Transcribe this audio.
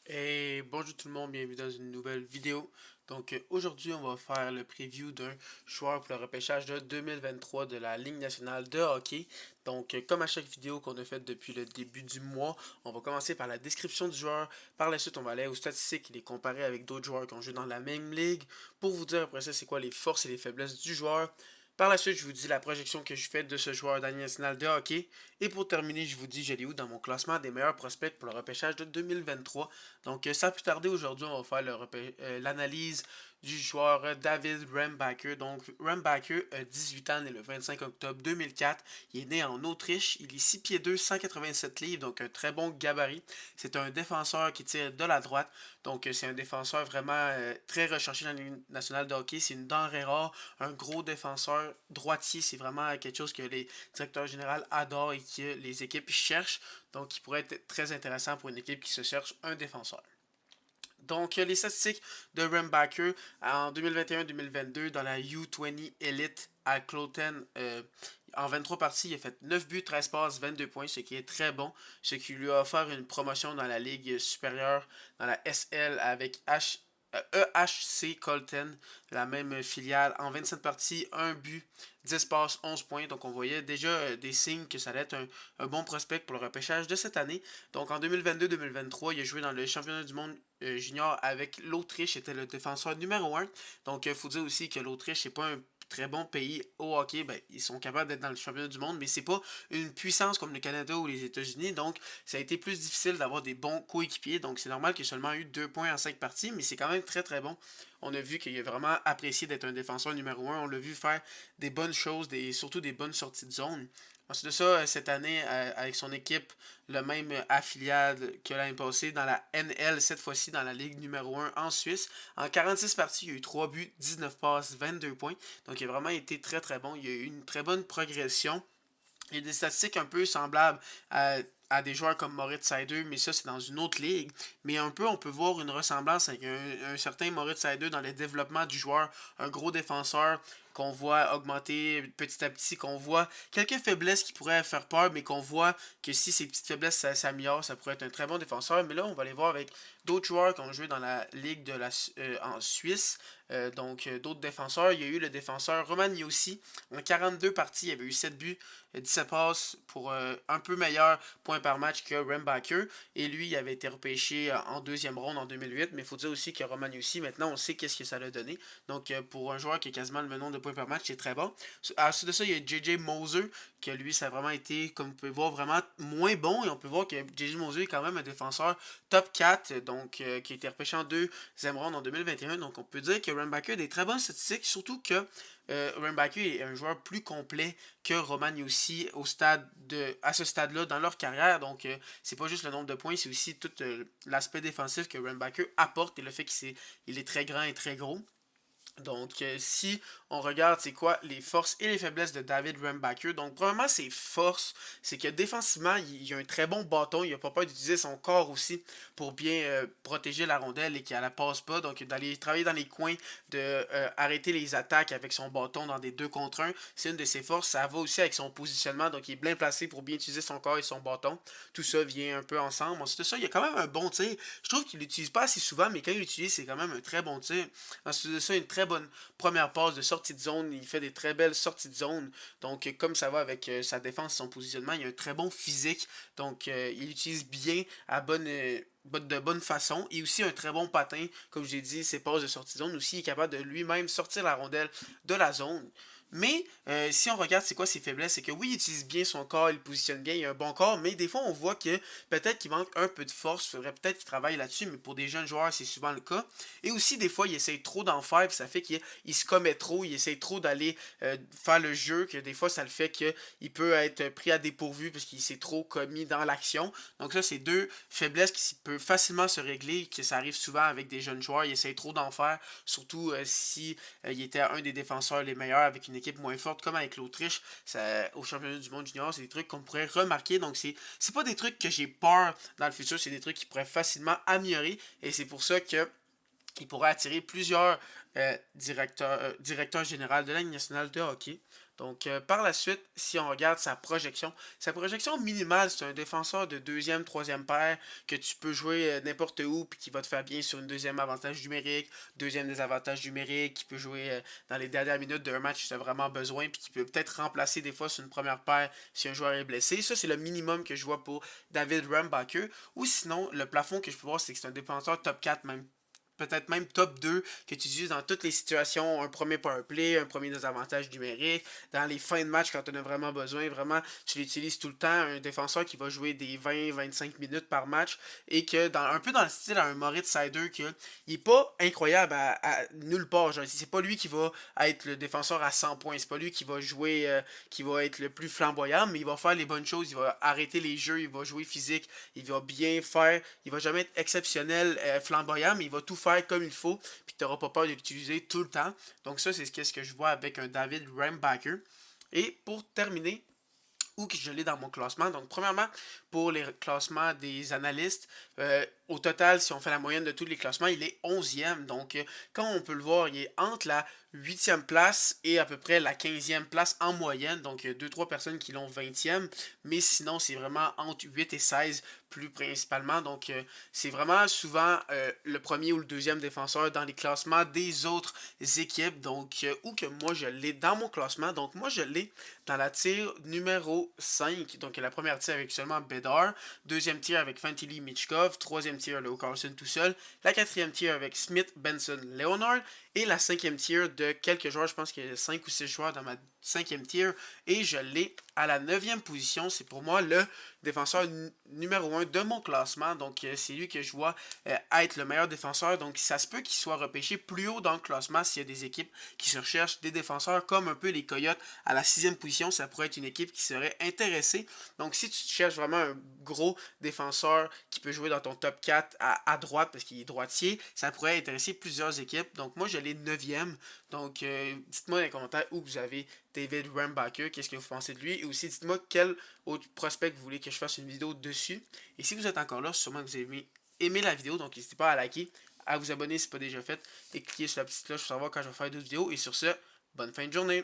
Et bonjour tout le monde, bienvenue dans une nouvelle vidéo. Aujourd'hui, on va faire le preview d'un joueur pour le repêchage de 2023 de la Ligue nationale de hockey. Comme à chaque vidéo qu'on a faite depuis le début du mois, on va commencer par la description du joueur. Par la suite, on va aller aux statistiques et les comparer avec d'autres joueurs qui ont joué dans la même ligue pour vous dire après ça c'est quoi les forces et les faiblesses du joueur. Par la suite, je vous dis la projection que je fais de ce joueur dans la Ligue nationale de hockey. Et pour terminer, je vous dis je l'ai où dans mon classement des meilleurs prospects pour le repêchage de 2023. Sans plus tarder, aujourd'hui, on va faire l'analyse du joueur David Rembacher. Donc, Rembacher a 18 ans, né le 25 octobre 2004. Il est né en Autriche. Il est 6 pieds 2, 187 livres, donc un très bon gabarit. C'est un défenseur qui tire de la droite. C'est un défenseur vraiment très recherché dans la Ligue nationale de hockey. C'est une denrée rare. Un gros défenseur droitier, c'est vraiment quelque chose que les directeurs généraux adorent et que les équipes cherchent. Donc, il pourrait être très intéressant pour une équipe qui se cherche un défenseur. Les statistiques de Rembacher en 2021-2022 dans la U20 Elite à Cloten. En 23 parties, il a fait 9 buts, 13 passes, 22 points, ce qui est très bon. Ce qui lui a offert une promotion dans la Ligue supérieure, dans la SL avec EHC Colton, la même filiale. En 27 parties, 1 but, 10 passes, 11 points. Donc on voyait déjà des signes que ça allait être un bon prospect pour le repêchage de cette année. Donc en 2022-2023, il a joué dans le championnat du monde junior avec l'Autriche, était le défenseur numéro un. Il faut dire aussi que l'Autriche n'est pas un très bon pays au hockey. Ben, ils sont capables d'être dans le championnat du monde, mais c'est pas une puissance comme le Canada ou les États-Unis. Donc, ça a été plus difficile d'avoir des bons coéquipiers. Donc, c'est normal qu'il ait seulement eu 2 points en 5 parties, mais c'est quand même très très bon. On a vu qu'il a vraiment apprécié d'être un défenseur numéro un. On l'a vu faire des bonnes choses, surtout des bonnes sorties de zone. Ensuite de ça, cette année, avec son équipe, le même affiliade que l'année passée dans la NL, cette fois-ci dans la Ligue numéro un en Suisse. En 46 parties, il y a eu 3 buts, 19 passes, 22 points. Donc il a vraiment été très très bon. Il y a eu une très bonne progression. Il y a des statistiques un peu semblables à des joueurs comme Moritz Seider, mais ça c'est dans une autre ligue. Mais un peu, on peut voir une ressemblance avec un certain Moritz Seider dans le développement du joueur, un gros défenseur qu'on voit augmenter petit à petit, qu'on voit quelques faiblesses qui pourraient faire peur, mais qu'on voit que si ces petites faiblesses s'améliorent, ça pourrait être un très bon défenseur. Mais là, on va aller voir avec d'autres joueurs qui ont joué dans la ligue en Suisse, d'autres défenseurs. Il y a eu le défenseur Roman Yossi. En 42 parties, il avait eu 7 buts, 17 passes pour un peu meilleur point par match que Rembacher. Et lui, il avait été repêché en deuxième ronde en 2008. Mais il faut dire aussi que Roman Yossi, maintenant, on sait qu'est-ce que ça l'a donné. Pour un joueur qui a quasiment le même nombre de points par match, c'est très bon. Ensuite de ça, il y a JJ Moser, que lui, ça a vraiment été, comme vous pouvez voir, vraiment moins bon. Et on peut voir que JJ Moser est quand même un défenseur top 4, qui a été repêché en deuxième ronde en 2021. Donc, on peut dire que Rembacher a des très bonnes statistiques, surtout que Rembacher est un joueur plus complet que Roman Yossi à ce stade-là dans leur carrière. C'est pas juste le nombre de points, c'est aussi tout l'aspect défensif que Rembacher apporte et le fait qu'il est très grand et très gros. Si on regarde, c'est quoi les forces et les faiblesses de David Rembacher. Donc, premièrement, ses forces, c'est que défensivement, il a un très bon bâton. Il a pas peur d'utiliser son corps aussi pour bien protéger la rondelle et qu'elle la passe pas. Donc, d'aller travailler dans les coins, de arrêter les attaques avec son bâton dans des 2 contre 1, c'est une de ses forces. Ça va aussi avec son positionnement. Donc, il est bien placé pour bien utiliser son corps et son bâton. Tout ça vient un peu ensemble. Ensuite de ça, il y a quand même un bon tir. Je trouve qu'il l'utilise pas assez souvent, mais quand il l'utilise, c'est quand même un très bon tir. Ensuite de ça, une très bonne première passe de sortie de zone. Il fait des très belles sorties de zone. Comme ça va avec sa défense et son positionnement, il a un très bon physique. Il utilise bien de bonne façon. Et aussi un très bon patin. Comme j'ai dit, ses passes de sortie de zone aussi. Il est capable de lui-même sortir la rondelle de la zone. Mais si on regarde c'est quoi ses faiblesses, c'est que oui, il utilise bien son corps, il positionne bien, il a un bon corps, mais des fois on voit que peut-être qu'il manque un peu de force, il faudrait peut-être qu'il travaille là-dessus, mais pour des jeunes joueurs, c'est souvent le cas. Et aussi des fois, il essaye trop d'en faire, puis ça fait qu'il se commet trop, il essaye trop d'aller faire le jeu, que des fois ça le fait qu'il peut être pris à dépourvu parce qu'il s'est trop commis dans l'action. Donc là, c'est deux faiblesses qui peuvent facilement se régler, que ça arrive souvent avec des jeunes joueurs, ils essayent trop d'en faire, surtout si il était un des défenseurs les meilleurs avec une équipe moins forte, comme avec l'Autriche, au championnat du monde junior, c'est des trucs qu'on pourrait remarquer. Donc, c'est pas des trucs que j'ai peur dans le futur, c'est des trucs qui pourraient facilement améliorer. Et c'est pour ça que il pourrait attirer plusieurs directeurs généraux de la Ligue nationale de hockey. Donc, par la suite, si on regarde sa projection minimale, c'est un défenseur de deuxième, troisième paire que tu peux jouer n'importe où puis qui va te faire bien sur une deuxième avantage numérique, deuxième désavantage numérique, qui peut jouer dans les dernières minutes d'un match si tu as vraiment besoin puis qui peut peut-être remplacer des fois sur une première paire si un joueur est blessé. Ça, c'est le minimum que je vois pour David Rambacher. Ou sinon, le plafond que je peux voir, c'est que c'est un défenseur top 4, même peut-être même top 2 que tu utilises dans toutes les situations, un premier powerplay, un premier désavantage numérique, dans les fins de match quand on a vraiment besoin, vraiment tu l'utilises tout le temps, un défenseur qui va jouer des 20-25 minutes par match et que un peu dans le style à un Moritz Seider que il est pas incroyable à nulle part, genre c'est pas lui qui va être le défenseur à 100 points, c'est pas lui qui va jouer qui va être le plus flamboyant, mais il va faire les bonnes choses, il va arrêter les jeux, il va jouer physique, il va bien faire, il va jamais être exceptionnel, flamboyant, mais il va tout faire comme il faut, puis tu n'auras pas peur de l'utiliser tout le temps. Donc ça, c'est ce que je vois avec un David Rambacher. Et pour terminer, où que je l'ai dans mon classement. Donc, premièrement, pour les classements des analystes, au total, si on fait la moyenne de tous les classements, il est 11e. Donc, quand on peut le voir, il est entre la 8e place et à peu près la 15e place en moyenne. Donc, il y a 2-3 personnes qui l'ont 20e. Mais sinon, c'est vraiment entre 8 et 16 plus principalement. Donc, c'est vraiment souvent le premier ou le deuxième défenseur dans les classements des autres équipes. Donc, où que moi, je l'ai dans mon classement. Donc, moi, je l'ai dans la tier numéro 5. Donc, la première tier avec seulement Bedard. Deuxième tier avec Fantilli Michkov. Troisième tier, Leo Carlson tout seul. La quatrième tier avec Smith, Benson, Leonard. Et la cinquième tier de quelques joueurs. Je pense qu'il y a 5 ou 6 joueurs dans ma cinquième tier. Et je l'ai à la 9e position. C'est pour moi le défenseur numéro 1 de mon classement. Donc, c'est lui que je vois être le meilleur défenseur. Donc, ça se peut qu'il soit repêché plus haut dans le classement s'il y a des équipes qui se recherchent des défenseurs comme un peu les Coyotes à la 6e position. Ça pourrait être une équipe qui serait intéressée. Donc, si tu cherches vraiment un gros défenseur qui peut jouer dans ton top 4 à droite parce qu'il est droitier, ça pourrait intéresser plusieurs équipes. Donc, moi, je l'ai 9e. Donc, dites-moi dans les commentaires où vous avez David Rambacher, qu'est-ce que vous pensez de lui. Et aussi, dites-moi quel autre prospect vous voulez que je fasse une vidéo dessus. Et si vous êtes encore là, sûrement que vous avez aimé la vidéo. Donc, n'hésitez pas à liker, à vous abonner si ce n'est pas déjà fait. Et cliquer sur la petite cloche pour savoir quand je vais faire d'autres vidéos. Et sur ce, bonne fin de journée.